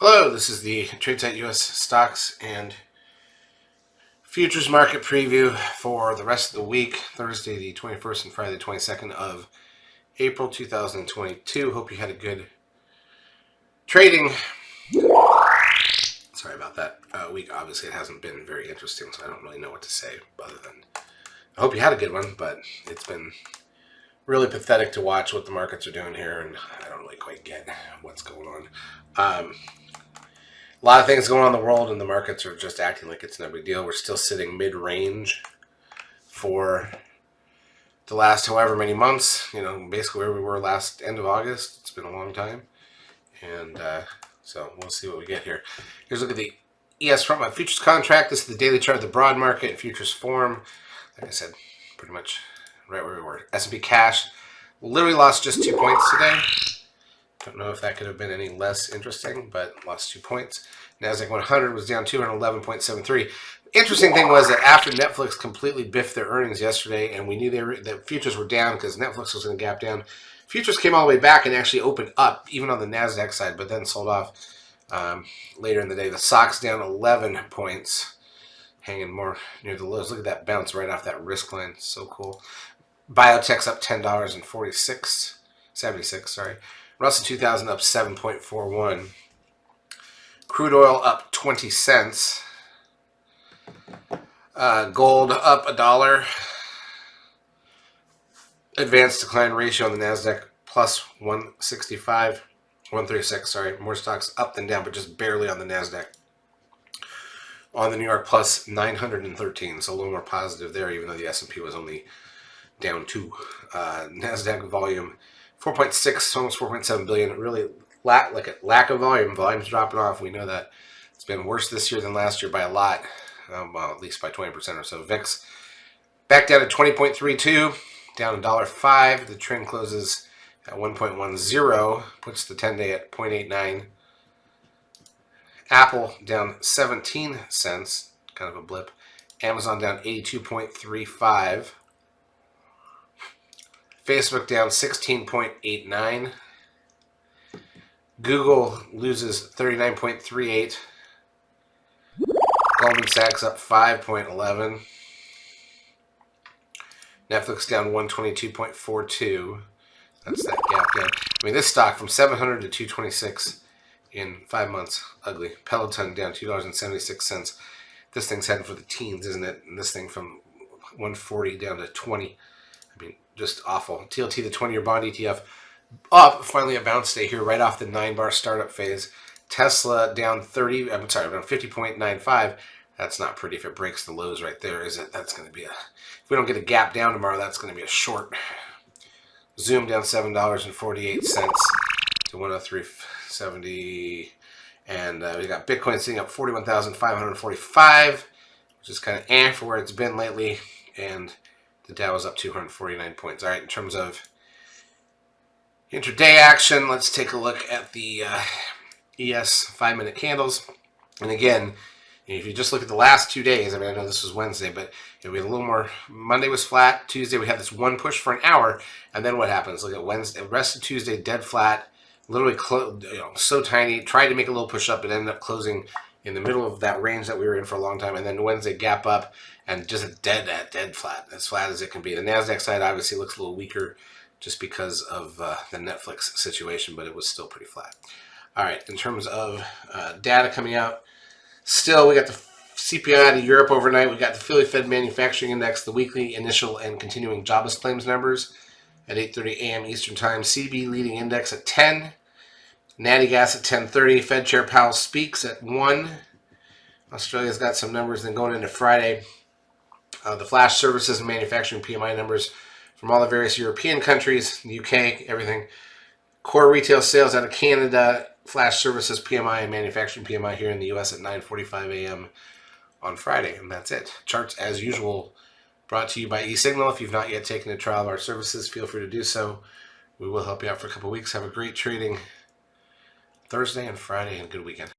Hello, this is the TradeSite US stocks and futures market preview for the rest of the week, Thursday the 21st and Friday the 22nd of April 2022. Hope you had a good trading. Sorry about that week. Obviously, it hasn't been very interesting, so I don't really know what to say other than I hope you had a good one, but it's been really pathetic to watch what the markets are doing here, and I don't really quite get what's going on. A lot of things going on in the world, and the markets are just acting like it's no big deal. We're still sitting mid-range for the last however many months. You know, basically where we were last end of August. It's been a long time. And so we'll see what we get here. Here's a look at the ES front month futures contract. This is the daily chart of the broad market futures form. Like I said, pretty much right where we were. S&P cash literally lost just 2 points today. Don't know if that could have been any less interesting, but lost 2 points. Nasdaq 100 was down 211.73. Interesting thing was that after Netflix completely biffed their earnings yesterday, and we knew the futures were down because Netflix was going to gap down, futures came all the way back and actually opened up, even on the Nasdaq side, but then sold off later in the day. The SOX down 11 points, hanging more near the lows. Look at that bounce right off that risk line. So cool. Biotech's up $10.76, sorry. Russell 2000 up 7.41. Crude oil up 20 cents. Gold up $1. Advanced decline ratio on the Nasdaq plus 136. Sorry, more stocks up than down, but just barely on the Nasdaq. On the New York plus 913, so a little more positive there, even though the S&P was only down 2. Nasdaq volume 4.6, almost 4.7 billion. Really lack of volume. Volume's dropping off. We know that. It's been worse this year than last year by a lot. Well, at least by 20% or so. VIX back down to 20.32, down $1.05. The trend closes at 1.10, puts the 10-day at 0.89. Apple down 17 cents, kind of a blip. Amazon down 82.35. Facebook down 16.89. Google loses 39.38. Goldman Sachs up 5.11. Netflix down 122.42. That's that gap down. I mean, this stock from 700 to 226 in 5 months. Ugly. Peloton down $2.76. This thing's heading for the teens, isn't it? And this thing from 140 down to 20. I mean, just awful. TLT, the 20-year bond ETF, up. Finally, a bounce day here right off the 9-bar startup phase. Tesla down 50.95. That's not pretty if it breaks the lows right there, is it? That's going to be if we don't get a gap down tomorrow, that's going to be a short. Zoom down $7.48 to 103.70. And we got Bitcoin sitting up 41,545, which is kind of for where it's been lately. And the Dow is up 249 points. All right, in terms of intraday action, let's take a look at the ES 5-minute candles. And again, if you just look at the last 2 days, I mean, I know this was Wednesday, but we had a little more. Monday was flat. Tuesday, we had this one push for an hour. And then what happens? Look at Wednesday, rest of Tuesday, dead flat, literally so tiny. Tried to make a little push up, but ended up closing in the middle of that range that we were in for a long time. And then Wednesday, gap up and just dead flat, as flat as it can be. The Nasdaq side obviously looks a little weaker just because of the Netflix situation, but it was still pretty flat. All right, in terms of data coming out, still we got the CPI out of Europe overnight. We got the Philly Fed Manufacturing Index, the weekly initial and continuing jobless claims numbers at 8:30 a.m. Eastern Time. CB leading index at 10. Natty gas at 10:30. Fed Chair Powell speaks at 1. Australia's got some numbers. Then going into Friday, the flash services and manufacturing PMI numbers from all the various European countries, the UK, everything. Core retail sales out of Canada, flash services PMI and manufacturing PMI here in the US at 9:45 a.m. on Friday. And that's it. Charts, as usual, brought to you by eSignal. If you've not yet taken a trial of our services, feel free to do so. We will help you out for a couple weeks. Have a great trading Thursday and Friday, and good weekend.